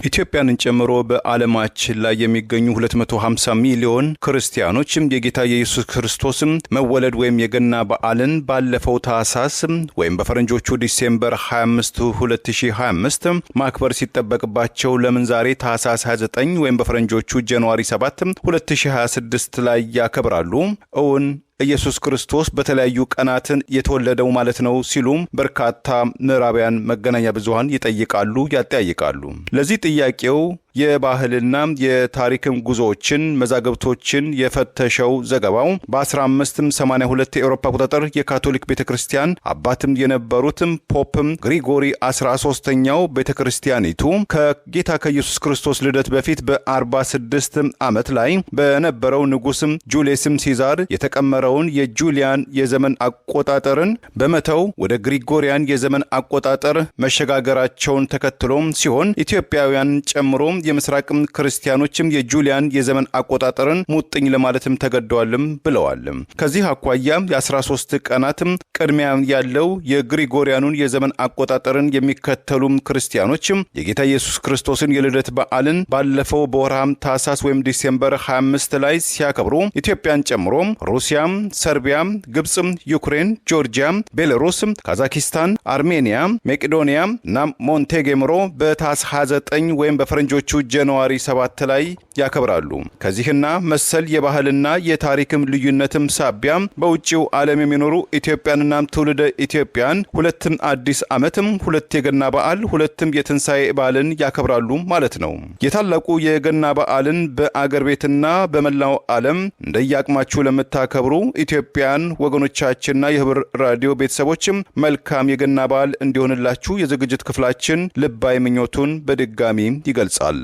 ኢትዮጵያንን ጨምሮ በዓለማችን ላይ የሚገኙ 250 ሚሊዮን ክርስቲያኖችም የጌታ የኢየሱስ ክርስቶስም መወለድ ወይም የገና በዓልን ባለፈው ታህሳስ ወይም በፈረንጆቹ ዲሴምበር 25 2025 ማክበር ሲጠበቅባቸው ለምን ዛሬ ታህሳስ 29 ወይም በፈረንጆቹ ጃንዋሪ 7 2026 ላይ ያከብራሉ? እውን ኢየሱስ ክርስቶስ በተለያዩ ቀናትን የተወለደው ማለት ነው ሲሉም በርካታ ምዕራባውያን መገናኛ ብዙሃን ይጠይቃሉ፣ ያጠያይቃሉ። ለዚህ ጥያቄው የባህልና የታሪክም ጉዞዎችን መዛግብቶችን የፈተሸው ዘገባው በ1582 የአውሮፓ አቆጣጠር የካቶሊክ ቤተክርስቲያን አባትም የነበሩትም ፖፕም ግሪጎሪ 13ኛው ቤተክርስቲያኒቱ ከጌታ ከኢየሱስ ክርስቶስ ልደት በፊት በ46 ዓመት ላይ በነበረው ንጉስም ጁልየስም ሲዛር የተቀመረውን የጁሊያን የዘመን አቆጣጠርን በመተው ወደ ግሪጎሪያን የዘመን አቆጣጠር መሸጋገራቸውን ተከትሎም ሲሆን ኢትዮጵያውያን ጨምሮ የምስራቅም ክርስቲያኖችም የጁሊያን የዘመን አቆጣጠርን ሙጥኝ ለማለትም ተገደዋልም ብለዋል። ከዚህ አኳያ የ13 ቀናትም ቅድሚያ ያለው የግሪጎሪያኑን የዘመን አቆጣጠርን የሚከተሉም ክርስቲያኖችም የጌታ ኢየሱስ ክርስቶስን የልደት በዓልን ባለፈው በወርሃም ታህሳስ ወይም ዲሴምበር 25 ላይ ሲያከብሩ ኢትዮጵያን ጨምሮ ሩሲያም፣ ሰርቢያም፣ ግብጽም፣ ዩክሬን፣ ጆርጂያ፣ ቤላሩስ፣ ካዛኪስታን፣ አርሜኒያ፣ መቄዶኒያ እና ሞንቴኔግሮ በታህሳስ 29 ወይም በፈረንጆቹ ጃንዋሪ 7 ላይ ያከብራሉ። ከዚህና መሰል የባህልና የታሪክም ልዩነትም ሳቢያ በውጪው ዓለም የሚኖሩ ኢትዮጵያንና ትውልደ ኢትዮጵያን ሁለትም አዲስ ዓመትም ሁለት የገና በዓል ሁለትም የትንሣኤ በዓልን ያከብራሉ ማለት ነው። የታላቁ የገና በዓልን በአገር ቤትና በመላው ዓለም እንደያቅማችሁ ለምታከብሩ ኢትዮጵያን ወገኖቻችንና የህብር ራዲዮ ቤተሰቦችም መልካም የገና በዓል እንዲሆንላችሁ የዝግጅት ክፍላችን ልባዊ ምኞቱን በድጋሚ ይገልጻል።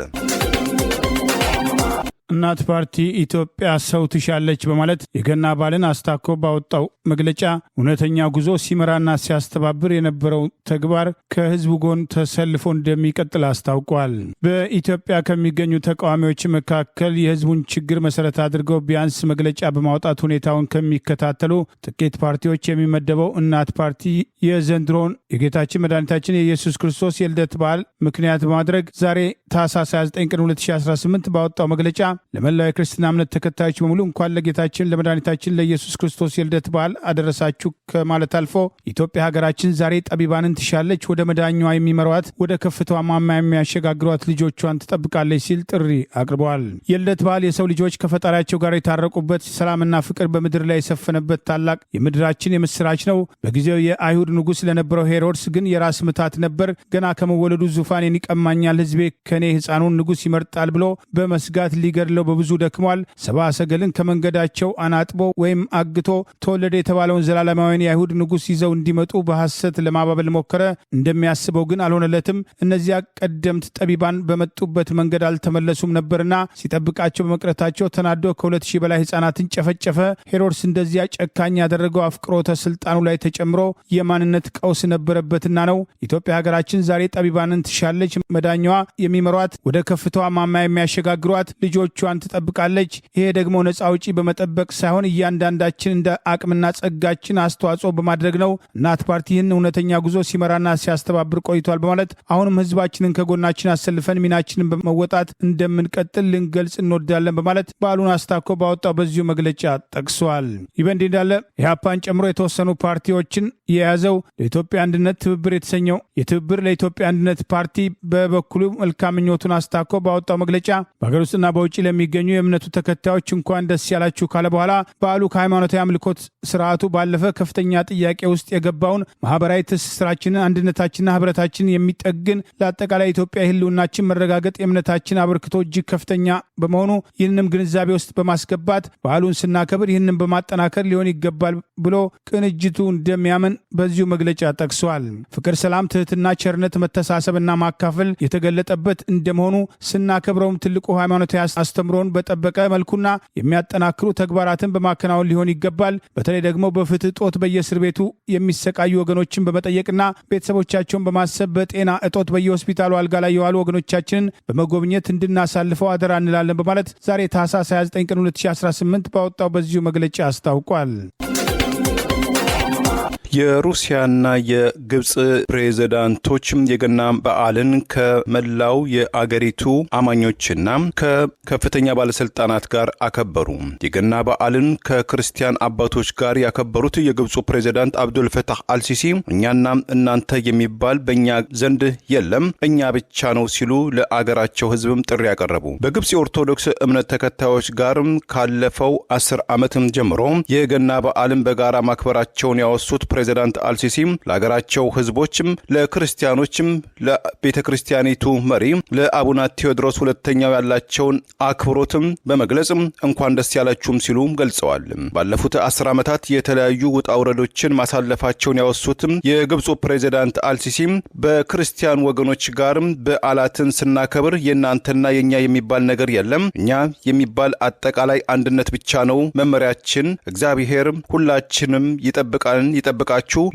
እናት ፓርቲ ኢትዮጵያ ሰው ትሻለች በማለት የገና በዓልን አስታኮ ባወጣው መግለጫ እውነተኛ ጉዞ ሲመራና ሲያስተባብር የነበረው ተግባር ከህዝቡ ጎን ተሰልፎ እንደሚቀጥል አስታውቋል። በኢትዮጵያ ከሚገኙ ተቃዋሚዎች መካከል የህዝቡን ችግር መሰረት አድርገው ቢያንስ መግለጫ በማውጣት ሁኔታውን ከሚከታተሉ ጥቂት ፓርቲዎች የሚመደበው እናት ፓርቲ የዘንድሮውን የጌታችን መድኃኒታችን የኢየሱስ ክርስቶስ የልደት በዓል ምክንያት በማድረግ ዛሬ ታህሳስ 29 ቀን 2018 ባወጣው መግለጫ ለመላው የክርስትና እምነት ተከታዮች በሙሉ እንኳን ለጌታችን ለመድኃኒታችን ለኢየሱስ ክርስቶስ የልደት በዓል አደረሳችሁ ከማለት አልፎ ኢትዮጵያ ሀገራችን ዛሬ ጠቢባንን ትሻለች፣ ወደ መዳኛዋ የሚመሯት ወደ ከፍታዋ ማማ የሚያሸጋግሯት ልጆቿን ትጠብቃለች ሲል ጥሪ አቅርበዋል። የልደት በዓል የሰው ልጆች ከፈጣሪያቸው ጋር የታረቁበት፣ ሰላምና ፍቅር በምድር ላይ የሰፈነበት ታላቅ የምድራችን የምስራች ነው። በጊዜው የአይሁድ ንጉሥ ለነበረው ሄሮድስ ግን የራስ ምታት ነበር። ገና ከመወለዱ ዙፋኔን ይቀማኛል፣ ህዝቤ ከኔ ሕፃኑን ንጉሥ ይመርጣል ብሎ በመስጋት ሊገድለው በብዙ ደክሟል። ሰብአ ሰገልን ከመንገዳቸው አናጥቦ ወይም አግቶ ተወለደ የተባለውን ዘላለማዊን የአይሁድ ንጉሥ ይዘው እንዲመጡ በሐሰት ለማባበል ሞከረ። እንደሚያስበው ግን አልሆነለትም። እነዚያ ቀደምት ጠቢባን በመጡበት መንገድ አልተመለሱም ነበርና ሲጠብቃቸው በመቅረታቸው ተናዶ ከ2000 በላይ ሕፃናትን ጨፈጨፈ። ሄሮድስ እንደዚያ ጨካኝ ያደረገው አፍቅሮተ ስልጣኑ ላይ ተጨምሮ የማንነት ቀውስ ነበረበትና ነው። ኢትዮጵያ ሀገራችን ዛሬ ጠቢባንን ትሻለች፣ መዳኛዋ የሚመሯት ወደ ከፍታዋ ማማ የሚያሸጋግሯት ልጆቿን ትጠብቃለች። ይሄ ደግሞ ነፃ አውጪ በመጠበቅ ሳይሆን እያንዳንዳችን እንደ አቅምና ጸጋችን አስተዋጽኦ በማድረግ ነው። እናት ፓርቲ ይህን እውነተኛ ጉዞ ሲመራና ሲያስተባብር ቆይቷል በማለት አሁንም ህዝባችንን ከጎናችን አሰልፈን ሚናችንን በመወጣት እንደምንቀጥል ልንገልጽ እንወዳለን በማለት በዓሉን አስታኮ ባወጣው በዚሁ መግለጫ ጠቅሷል። ይህ በእንዲህ እንዳለ ኢህአፓን ጨምሮ የተወሰኑ ፓርቲዎችን የያዘው ለኢትዮጵያ አንድነት ትብብር የተሰኘው የትብብር ለኢትዮጵያ አንድነት ፓርቲ በበኩሉ መልካም ምኞቱን አስታኮ ባወጣው መግለጫ በሀገር ውስጥና በውጭ ለሚገኙ የእምነቱ ተከታዮች እንኳን ደስ ያላችሁ ካለ በኋላ በዓሉ ከሃይማኖታዊ አምልኮት ስርዓቱ ባለፈ ከፍተኛ ጥያቄ ውስጥ የገባውን ማህበራዊ ትስስራችንን፣ አንድነታችንና ህብረታችንን የሚጠግን ለአጠቃላይ ኢትዮጵያ ህልውናችን መረጋገጥ የእምነታችን አበርክቶ እጅግ ከፍተኛ በመሆኑ ይህንንም ግንዛቤ ውስጥ በማስገባት በዓሉን ስናከብር ይህንን በማጠናከር ሊሆን ይገባል ብሎ ቅንጅቱ እንደሚያምን በዚሁ መግለጫ ጠቅሷል። ፍቅር፣ ሰላም፣ ትህትና፣ ቸርነት፣ መተሳሰብና ማካፈል የተገለጠበት እንደመሆኑ ስናከብረውም ትልቁ ሃይማኖታዊ አስተምሮን በጠበቀ መልኩና የሚያጠናክሩ ተግባራትን በማከናወን ሊሆን ይገባል። በተለይ ደግሞ በፍትህ እጦት በየእስር ቤቱ የሚሰቃዩ ወገኖችን በመጠየቅና ቤተሰቦቻቸውን በማሰብ በጤና እጦት በየሆስፒታሉ አልጋ ላይ የዋሉ ወገኖቻችንን በመጎብኘት እንድናሳልፈው አደራ እንላለን በማለት ዛሬ ታህሳስ 29 ቀን 2018 ባወጣው በዚሁ መግለጫ አስታውቋል። የሩሲያና የግብፅ ፕሬዝዳንቶች የገና በዓልን ከመላው የአገሪቱ አማኞችና ከከፍተኛ ባለስልጣናት ጋር አከበሩ። የገና በዓልን ከክርስቲያን አባቶች ጋር ያከበሩት የግብፁ ፕሬዝዳንት አብዱልፈታህ አልሲሲ እኛና እናንተ የሚባል በእኛ ዘንድ የለም፣ እኛ ብቻ ነው ሲሉ ለአገራቸው ሕዝብም ጥሪ ያቀረቡ። በግብፅ የኦርቶዶክስ እምነት ተከታዮች ጋርም ካለፈው 10 ዓመትም ጀምሮ የገና በዓልን በጋራ ማክበራቸውን ያወሱት ፕሬዝዳንት አልሲሲ ለሀገራቸው ህዝቦችም ለክርስቲያኖችም ለቤተ ክርስቲያኒቱ መሪ ለአቡነ ቴዎድሮስ ሁለተኛው ያላቸውን አክብሮትም በመግለጽ እንኳን ደስ ያላችሁም ሲሉ ገልጸዋል። ባለፉት 10 ዓመታት የተለያዩ ውጣ ውረዶችን ማሳለፋቸውን ያወሱትም የግብፁ ፕሬዝዳንት አልሲሲ በክርስቲያን ወገኖች ጋርም በዓላትን ስናከብር የእናንተና የኛ የሚባል ነገር የለም፣ እኛ የሚባል አጠቃላይ አንድነት ብቻ ነው መመሪያችን። እግዚአብሔር ሁላችንም ይጠብቃችሁ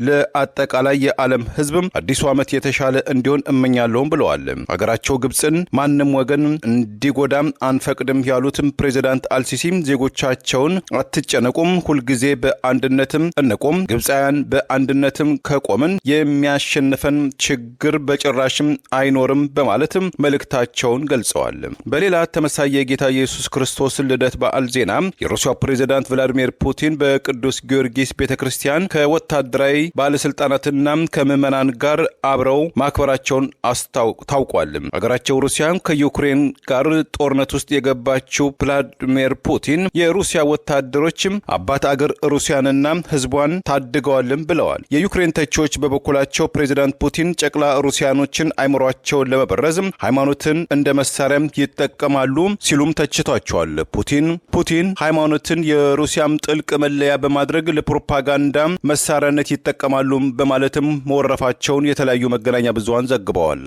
ለአጠቃላይ የዓለም ህዝብም አዲሱ ዓመት የተሻለ እንዲሆን እመኛለሁም ብለዋል። ሀገራቸው ግብፅን ማንም ወገን እንዲጎዳም አንፈቅድም ያሉትም ፕሬዝዳንት አልሲሲ ዜጎቻቸውን አትጨነቁም፣ ሁልጊዜ በአንድነትም እንቆም፣ ግብፃውያን በአንድነትም ከቆምን የሚያሸንፈን ችግር በጭራሽም አይኖርም በማለትም መልእክታቸውን ገልጸዋል። በሌላ ተመሳሳይ የጌታ ኢየሱስ ክርስቶስ ልደት በዓል ዜና የሩሲያው ፕሬዝዳንት ቭላዲሚር ፑቲን በቅዱስ ጊዮርጊስ ቤተክርስቲያን ከወታደራዊ ባለስልጣናትና ከምዕመናን ጋር አብረው ማክበራቸውን ታውቋል። አገራቸው ሩሲያ ከዩክሬን ጋር ጦርነት ውስጥ የገባችው ቭላዲሚር ፑቲን የሩሲያ ወታደሮች አባት አገር ሩሲያንና ህዝቧን ታድገዋልም ብለዋል። የዩክሬን ተቺዎች በበኩላቸው ፕሬዝዳንት ፑቲን ጨቅላ ሩሲያኖችን አይምሯቸውን ለመበረዝ ሃይማኖትን እንደ መሳሪያ ይጠቀማሉ ሲሉም ተችቷቸዋል። ፑቲን ሃይማኖትን የሩሲያም ጥልቅ መለያ በማድረግ ለፕሮፓጋንዳ መሳሪያነት ይጠቀማሉ በማለትም መወረፋቸውን የተለያዩ መገናኛ ብዙሃን ዘግበዋል።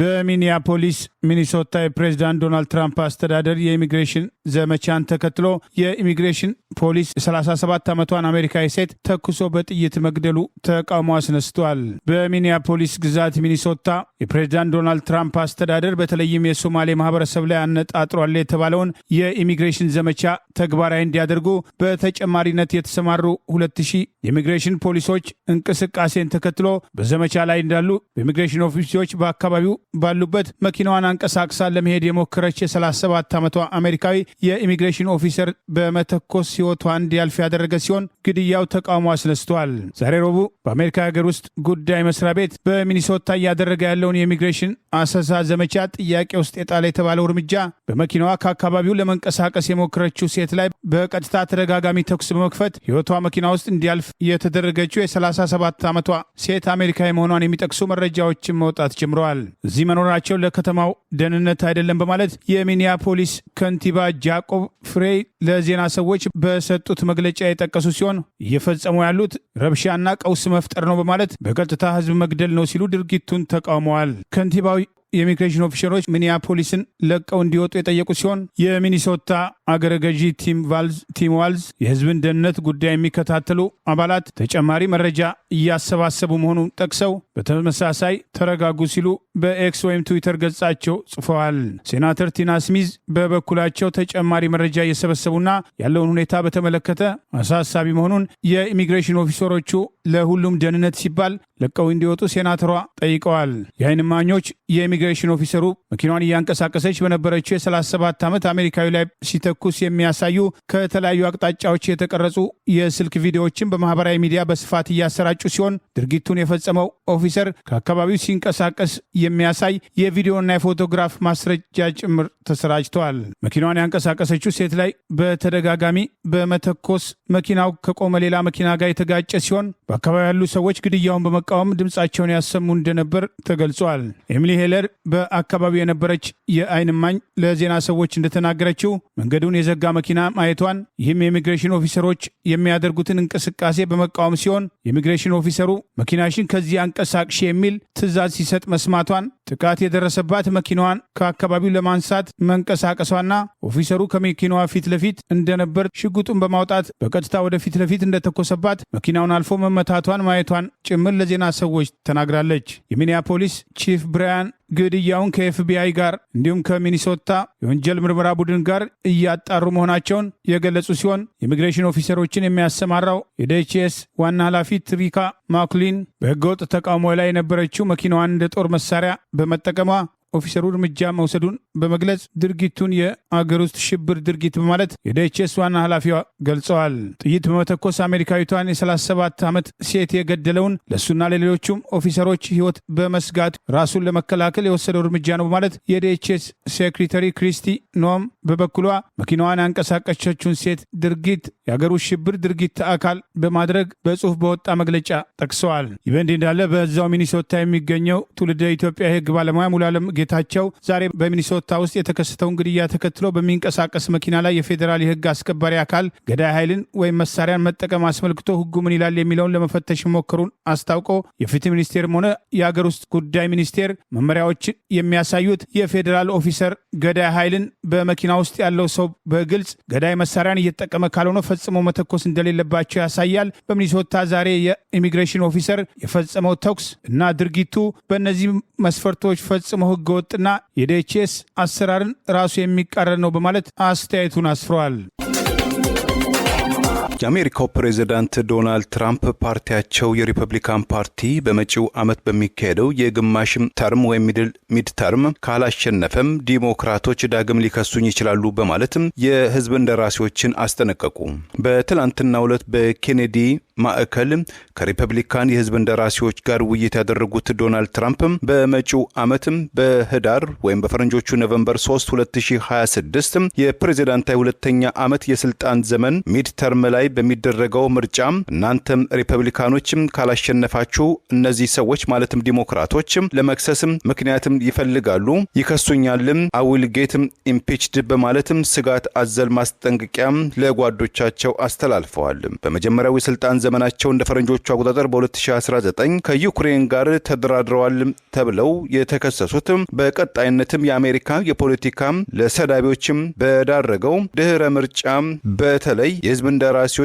በሚኒያፖሊስ ሚኒሶታ የፕሬዝዳንት ዶናልድ ትራምፕ አስተዳደር የኢሚግሬሽን ዘመቻን ተከትሎ የኢሚግሬሽን ፖሊስ 37 ዓመቷን አሜሪካዊ ሴት ተኩሶ በጥይት መግደሉ ተቃውሞ አስነስቷል። በሚኒያፖሊስ ግዛት ሚኒሶታ የፕሬዝዳንት ዶናልድ ትራምፕ አስተዳደር በተለይም የሶማሌ ማህበረሰብ ላይ አነጣጥሯል የተባለውን የኢሚግሬሽን ዘመቻ ተግባራዊ እንዲያደርጉ በተጨማሪነት የተሰማሩ 2000 የኢሚግሬሽን ፖሊሶች እንቅስቃሴን ተከትሎ በዘመቻ ላይ እንዳሉ በኢሚግሬሽን ኦፊሶች በአካባቢው ባሉበት መኪናዋን አንቀሳቅሳ ለመሄድ የሞከረች የ37 ዓመቷ አሜሪካዊ የኢሚግሬሽን ኦፊሰር በመተኮስ ሕይወቷ እንዲያልፍ ያደረገ ሲሆን ግድያው ተቃውሞ አስነስቷል። ዛሬ ረቡዕ በአሜሪካ ሀገር ውስጥ ጉዳይ መስሪያ ቤት በሚኒሶታ እያደረገ ያለውን የኢሚግሬሽን አሰሳ ዘመቻ ጥያቄ ውስጥ የጣለ የተባለው እርምጃ በመኪናዋ ከአካባቢው ለመንቀሳቀስ የሞከረችው ሴት ላይ በቀጥታ ተደጋጋሚ ተኩስ በመክፈት ሕይወቷ መኪና ውስጥ እንዲያልፍ የተደረገችው የ37 ዓመቷ ሴት አሜሪካዊ መሆኗን የሚጠቅሱ መረጃዎችን መውጣት ጀምረዋል። እዚህ መኖራቸው ለከተማው ደህንነት አይደለም በማለት የሚኒያፖሊስ ከንቲባ ጃኮብ ፍሬይ ለዜና ሰዎች በሰጡት መግለጫ የጠቀሱ ሲሆን እየፈጸሙ ያሉት ረብሻና ቀውስ መፍጠር ነው በማለት በቀጥታ ሕዝብ መግደል ነው ሲሉ ድርጊቱን ተቃውመዋል። ከንቲባው የኢሚግሬሽን ኦፊሰሮች ሚኒያፖሊስን ለቀው እንዲወጡ የጠየቁ ሲሆን የሚኒሶታ አገረ ገዢ ቲም ዋልዝ የህዝብን ደህንነት ጉዳይ የሚከታተሉ አባላት ተጨማሪ መረጃ እያሰባሰቡ መሆኑን ጠቅሰው በተመሳሳይ ተረጋጉ ሲሉ በኤክስ ወይም ትዊተር ገጻቸው ጽፈዋል። ሴናተር ቲና ስሚዝ በበኩላቸው ተጨማሪ መረጃ እየሰበሰቡና ያለውን ሁኔታ በተመለከተ አሳሳቢ መሆኑን የኢሚግሬሽን ኦፊሰሮቹ ለሁሉም ደህንነት ሲባል ለቀው እንዲወጡ ሴናተሯ ጠይቀዋል። የዓይን እማኞች የኢሚግሬሽን ኦፊሰሩ መኪናዋን እያንቀሳቀሰች በነበረችው የ37 ዓመት አሜሪካዊ ላይ ሲተኩስ የሚያሳዩ ከተለያዩ አቅጣጫዎች የተቀረጹ የስልክ ቪዲዮዎችን በማህበራዊ ሚዲያ በስፋት እያሰራጩ ሲሆን ድርጊቱን የፈጸመው ኦፊሰር ከአካባቢው ሲንቀሳቀስ የሚያሳይ የቪዲዮና የፎቶግራፍ ማስረጃ ጭምር ተሰራጭተዋል። መኪናዋን ያንቀሳቀሰችው ሴት ላይ በተደጋጋሚ በመተኮስ መኪናው ከቆመ ሌላ መኪና ጋር የተጋጨ ሲሆን በአካባቢው ያሉ ሰዎች ግድያውን በመቃወም ድምፃቸውን ያሰሙ እንደነበር ተገልጿል። ኤሚሊ ሄለር በአካባቢው የነበረች የዓይን እማኝ ለዜና ሰዎች እንደተናገረችው መንገዱን የዘጋ መኪና ማየቷን፣ ይህም የኢሚግሬሽን ኦፊሰሮች የሚያደርጉትን እንቅስቃሴ በመቃወም ሲሆን የኢሚግሬሽን ኦፊሰሩ መኪናሽን ከዚህ አንቀሳቅሽ የሚል ትዕዛዝ ሲሰጥ መስማቷን፣ ጥቃት የደረሰባት መኪናዋን ከአካባቢው ለማንሳት መንቀሳቀሷና ኦፊሰሩ ከመኪናዋ ፊት ለፊት እንደነበር ሽጉጡን በማውጣት በቀጥታ ወደ ፊት ለፊት እንደተኮሰባት መኪናውን አልፎ መመታቷን ማየቷን ጭምር ለዜና ሰዎች ተናግራለች። የሚኒያፖሊስ ቺፍ ብራያን ግድያውን ከኤፍቢአይ ጋር እንዲሁም ከሚኒሶታ የወንጀል ምርመራ ቡድን ጋር እያጣሩ መሆናቸውን የገለጹ ሲሆን የኢሚግሬሽን ኦፊሰሮችን የሚያሰማራው የዲኤችኤስ ዋና ኃላፊ ትሪካ ማክሊን በህገወጥ ተቃውሞ ላይ የነበረችው መኪናዋን እንደ ጦር መሳሪያ በመጠቀሟ ኦፊሰሩ እርምጃ መውሰዱን በመግለጽ ድርጊቱን የአገር ውስጥ ሽብር ድርጊት በማለት የዲኤችኤስ ዋና ኃላፊዋ ገልጸዋል። ጥይት በመተኮስ አሜሪካዊቷን የ37 ዓመት ሴት የገደለውን ለእሱና ለሌሎቹም ኦፊሰሮች ህይወት በመስጋት ራሱን ለመከላከል የወሰደው እርምጃ ነው በማለት የዲኤችኤስ ሴክሬታሪ ክሪስቲ ኖም በበኩሏ መኪናዋን ያንቀሳቀሰችውን ሴት ድርጊት የአገር ውስጥ ሽብር ድርጊት አካል በማድረግ በጽሁፍ በወጣ መግለጫ ጠቅሰዋል። ይህ በእንዲህ እንዳለ በዛው ሚኒሶታ የሚገኘው ትውልደ ኢትዮጵያ የህግ ባለሙያ ሙሉዓለም ጌታቸው ዛሬ በሚኒሶታ ውስጥ የተከሰተውን ግድያ ተከትሎ በሚንቀሳቀስ መኪና ላይ የፌዴራል የህግ አስከባሪ አካል ገዳይ ኃይልን ወይም መሳሪያን መጠቀም አስመልክቶ ህጉ ምን ይላል የሚለውን ለመፈተሽ መሞከሩን አስታውቆ የፍትህ ሚኒስቴርም ሆነ የአገር ውስጥ ጉዳይ ሚኒስቴር መመሪያዎችን የሚያሳዩት የፌዴራል ኦፊሰር ገዳይ ኃይልን በመኪና ውስጥ ያለው ሰው በግልጽ ገዳይ መሳሪያን እየተጠቀመ ካልሆነ ፈጽሞ መተኮስ እንደሌለባቸው ያሳያል። በሚኒሶታ ዛሬ የኢሚግሬሽን ኦፊሰር የፈጸመው ተኩስ እና ድርጊቱ በእነዚህ መስፈርቶች ፈጽሞ ህገወጥና የዲኤችኤስ አሰራርን ራሱ የሚቃረን ነው በማለት አስተያየቱን አስፍረዋል። የአሜሪካው ፕሬዝዳንት ዶናልድ ትራምፕ ፓርቲያቸው የሪፐብሊካን ፓርቲ በመጪው ዓመት በሚካሄደው የግማሽ ተርም ወይም ሚድ ተርም ካላሸነፈም ዲሞክራቶች ዳግም ሊከሱኝ ይችላሉ በማለትም የህዝብ እንደራሴዎችን አስጠነቀቁ። በትላንትናው ዕለት በኬኔዲ ማዕከል ከሪፐብሊካን የህዝብ እንደራሴዎች ጋር ውይይት ያደረጉት ዶናልድ ትራምፕ በመጪው ዓመትም በህዳር ወይም በፈረንጆቹ ኖቬምበር 3 2026 የፕሬዝዳንታዊ ሁለተኛ ዓመት የስልጣን ዘመን ሚድ ተርም ላይ በሚደረገው ምርጫ እናንተም ሪፐብሊካኖችም ካላሸነፋችሁ እነዚህ ሰዎች ማለትም ዲሞክራቶች ለመክሰስም ምክንያትም ይፈልጋሉ፣ ይከሱኛልም፣ አዊል ጌትም ኢምፒችድ በማለትም ስጋት አዘል ማስጠንቀቂያ ለጓዶቻቸው አስተላልፈዋል። በመጀመሪያው የስልጣን ዘመናቸው እንደ ፈረንጆቹ አቆጣጠር በ2019 ከዩክሬን ጋር ተደራድረዋል ተብለው የተከሰሱት በቀጣይነትም የአሜሪካ የፖለቲካ ለሰዳቢዎችም በዳረገው ድህረ ምርጫ በተለይ የህዝብ እንደራሴዎች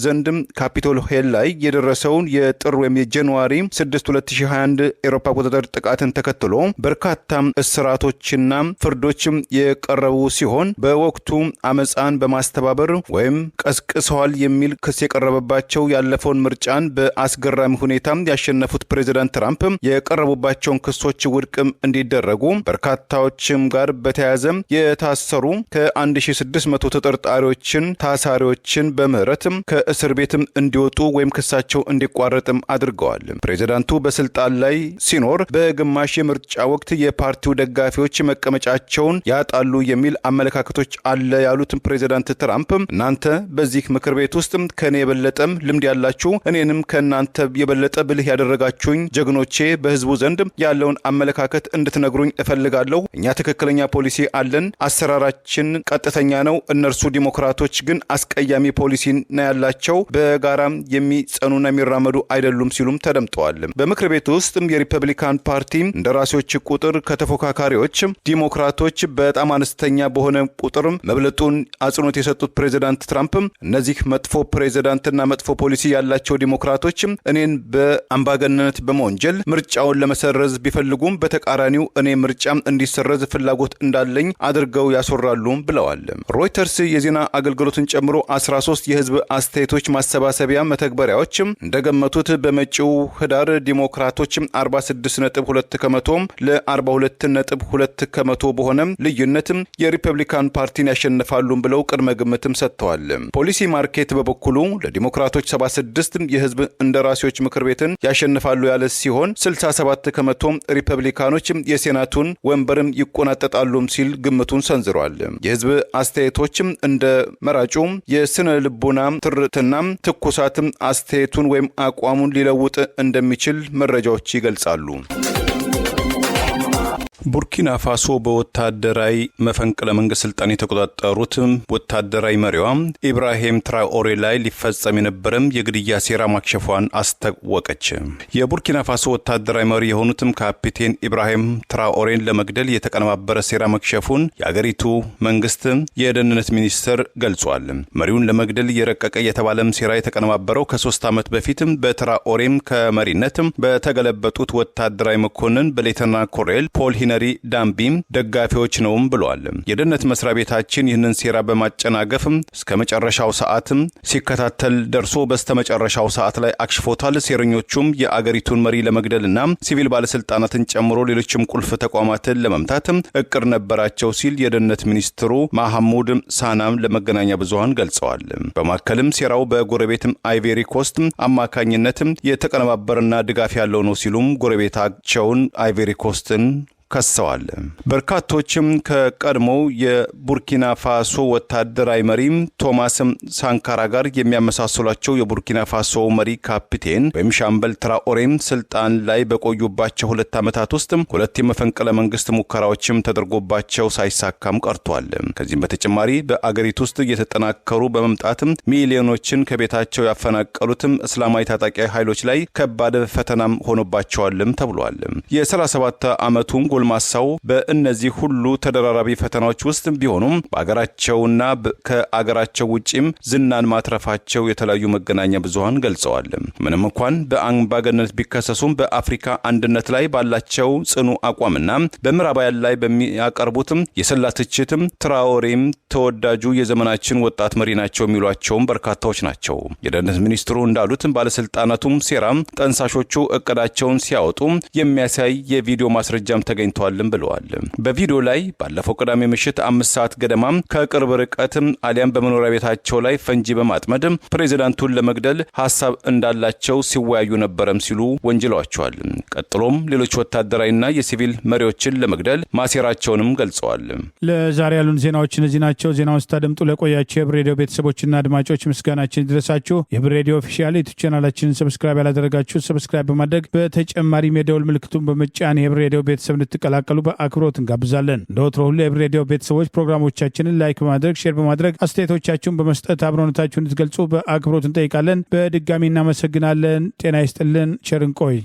ዘንድም ካፒቶል ሂል ላይ የደረሰውን የጥር ወይም የጃንዋሪ 6 2021 ኤሮፓ አቆጣጠር ጥቃትን ተከትሎ በርካታ እስራቶችና ፍርዶችም የቀረቡ ሲሆን በወቅቱ አመፃን በማስተባበር ወይም ቀስቅሰዋል የሚል ክስ የቀረበባቸው ያለፈውን ምርጫን በአስገራሚ ሁኔታ ያሸነፉት ፕሬዝዳንት ትራምፕ የቀረቡባቸውን ክሶች ውድቅ እንዲደረጉ በርካታዎችም ጋር በተያያዘ የታሰሩ ከ1600 ተጠርጣሪዎችን ታሳሪዎችን በምህረት ከእስር ቤትም እንዲወጡ ወይም ክሳቸው እንዲቋረጥም አድርገዋል። ፕሬዝዳንቱ በስልጣን ላይ ሲኖር በግማሽ የምርጫ ወቅት የፓርቲው ደጋፊዎች መቀመጫቸውን ያጣሉ የሚል አመለካከቶች አለ ያሉት ፕሬዝዳንት ትራምፕ እናንተ በዚህ ምክር ቤት ውስጥ ከኔ የበለጠም ልምድ ያላችሁ እኔንም ከናንተ የበለጠ ብልህ ያደረጋችሁኝ ጀግኖቼ በህዝቡ ዘንድ ያለውን አመለካከት እንድትነግሩኝ እፈልጋለሁ። እኛ ትክክለኛ ፖሊሲ አለን፣ አሰራራችን ቀጥተኛ ነው። እነርሱ ዲሞክራቶች ግን አስቀያሚ ፖሊሲ ነው ያላቸው፣ በጋራም የሚጸኑና የሚራመዱ አይደሉም ሲሉም ተደምጠዋል። በምክር ቤት ውስጥ የሪፐብሊካን ፓርቲ እንደራሴዎች ቁጥር ከተፎካካሪዎች ዲሞክራቶች በጣም አነስተኛ በሆነ ቁጥር መብለጡን አጽንኦት የሰጡት ፕሬዝዳንት ትራምፕ እነዚህ መጥፎ ፕሬዝዳንትና መጥፎ ፖሊሲ ያላቸው ዲሞክራቶች እኔን በአምባገነንነት በመወንጀል ምርጫውን ለመሰረዝ ቢፈልጉም በተቃራኒው እኔ ምርጫ እንዲሰረዝ ፍላጎት እንዳለኝ አድርገው ያስወራሉ ብለዋል። ሮይተርስ የዜና አገልግሎትን ጨምሮ 13 የህዝብ አስተያየቶች ማሰባሰቢያ መተግበሪያዎች እንደገመቱት በመጪው ህዳር ዲሞክራቶች 46.2 ከመቶ ለ42.2 ከመቶ በሆነ ልዩነት የሪፐብሊካን ፓርቲን ያሸንፋሉ ብለው ቅድመ ግምትም ሰጥተዋል። ፖሊሲ ማርኬት በበኩሉ ለዲሞክራቶች 76 የህዝብ እንደራሴዎች ምክር ቤትን ያሸንፋሉ ያለ ሲሆን 67 ከመቶ ሪፐብሊካኖች የሴናቱን ወንበርም ይቆናጠጣሉ ሲል ግምቱን ሰንዝሯል። የህዝብ አስተያየቶች እንደ መራጩ የስነ ልቦና ትርትና ትኩሳት አስተያየቱን ወይም አቋሙን ሊለውጥ እንደሚችል መረጃዎች ይገልጻሉ። ቡርኪና ፋሶ በወታደራዊ መፈንቅለ መንግስት ስልጣን የተቆጣጠሩት ወታደራዊ መሪዋ ኢብራሂም ትራኦሬ ላይ ሊፈጸም የነበረም የግድያ ሴራ ማክሸፏን አስታወቀች። የቡርኪና ፋሶ ወታደራዊ መሪ የሆኑትም ካፒቴን ኢብራሂም ትራኦሬን ለመግደል የተቀነባበረ ሴራ መክሸፉን የአገሪቱ መንግስት የደህንነት ሚኒስቴር ገልጿል። መሪውን ለመግደል የረቀቀ የተባለም ሴራ የተቀነባበረው ከ3 ዓመት በፊት በትራኦሬም ከመሪነት በተገለበጡት ወታደራዊ መኮንን በሌተና ኮሎኔል ፖል ሂነሪ ዳምቢም ደጋፊዎች ነውም ብለዋል። የደህንነት መስሪያ ቤታችን ይህንን ሴራ በማጨናገፍ እስከ መጨረሻው ሰዓት ሲከታተል ደርሶ በስተመጨረሻው ሰዓት ላይ አክሽፎታል። ሴረኞቹም የአገሪቱን መሪ ለመግደልና ሲቪል ባለስልጣናትን ጨምሮ ሌሎችም ቁልፍ ተቋማትን ለመምታት እቅድ ነበራቸው ሲል የደህንነት ሚኒስትሩ ማሐሙድ ሳናም ለመገናኛ ብዙሃን ገልጸዋል። በማከልም ሴራው በጎረቤት አይቬሪ ኮስት አማካኝነት የተቀነባበረና ድጋፍ ያለው ነው ሲሉም ጎረቤታቸውን አይቬሪ ኮስትን ከሰዋል። በርካቶችም ከቀድሞው የቡርኪና ፋሶ ወታደራዊ መሪ ቶማስ ሳንካራ ጋር የሚያመሳስሏቸው የቡርኪና ፋሶ መሪ ካፒቴን ወይም ሻምበል ትራኦሬም ስልጣን ላይ በቆዩባቸው 2 ዓመታት ውስጥ 2 የመፈንቅለ መንግስት ሙከራዎችም ተደርጎባቸው ሳይሳካም ቀርቷል። ከዚህም በተጨማሪ በአገሪቱ ውስጥ እየተጠናከሩ በመምጣት ሚሊዮኖችን ከቤታቸው ያፈናቀሉትም እስላማዊ ታጣቂ ኃይሎች ላይ ከባድ ፈተናም ሆኖባቸዋልም ተብሏል። የ37 ዓመቱን ጎልማሳው በእነዚህ ሁሉ ተደራራቢ ፈተናዎች ውስጥ ቢሆኑም በአገራቸውና ከአገራቸው ውጪም ዝናን ማትረፋቸው የተለያዩ መገናኛ ብዙሃን ገልጸዋል። ምንም እንኳን በአምባገነንነት ቢከሰሱም በአፍሪካ አንድነት ላይ ባላቸው ጽኑ አቋምና በምዕራባውያን ላይ በሚያቀርቡትም የሰላ ትችትም ትራኦሬም ተወዳጁ የዘመናችን ወጣት መሪ ናቸው የሚሏቸውም በርካታዎች ናቸው። የደህንነት ሚኒስትሩ እንዳሉት ባለስልጣናቱም ሴራም ጠንሳሾቹ እቅዳቸውን ሲያወጡ የሚያሳይ የቪዲዮ ማስረጃም ተገኝቷልም ብለዋል። በቪዲዮ ላይ ባለፈው ቅዳሜ ምሽት 5 ሰዓት ገደማ ከቅርብ ርቀት አሊያም በመኖሪያ ቤታቸው ላይ ፈንጂ በማጥመድ ፕሬዝዳንቱን ለመግደል ሐሳብ እንዳላቸው ሲወያዩ ነበረም ሲሉ ወንጅለዋቸዋል። ቀጥሎም ሌሎች ወታደራዊና የሲቪል መሪዎችን ለመግደል ማሴራቸውንም ገልጸዋል። ለዛሬ ያሉን ዜናዎች እነዚህ ናቸው። ዜናውን ስታደምጡ ለቆያችሁ የህብር ሬዲዮ ቤተሰቦችና አድማጮች ምስጋናችን ይድረሳችሁ። የህብር ሬዲዮ ኦፊሻል ዩቲዩብ ቻናላችንን ሰብስክራይብ ያላደረጋችሁ ሰብስክራይብ በማድረግ በተጨማሪ የደወል ምልክቱን በመጫን የህብር ሬዲዮ ቤተሰብ እንድትቀላቀሉ በአክብሮት እንጋብዛለን። እንደወትሮ ሁሉ የህብር ሬዲዮ ቤተሰቦች ፕሮግራሞቻችንን ላይክ በማድረግ ሼር በማድረግ አስተያየቶቻችሁን በመስጠት አብሮነታችሁን እንድትገልጹ በአክብሮት እንጠይቃለን። በድጋሚ እናመሰግናለን። ጤና ይስጥልን። ቸር እንቆይ።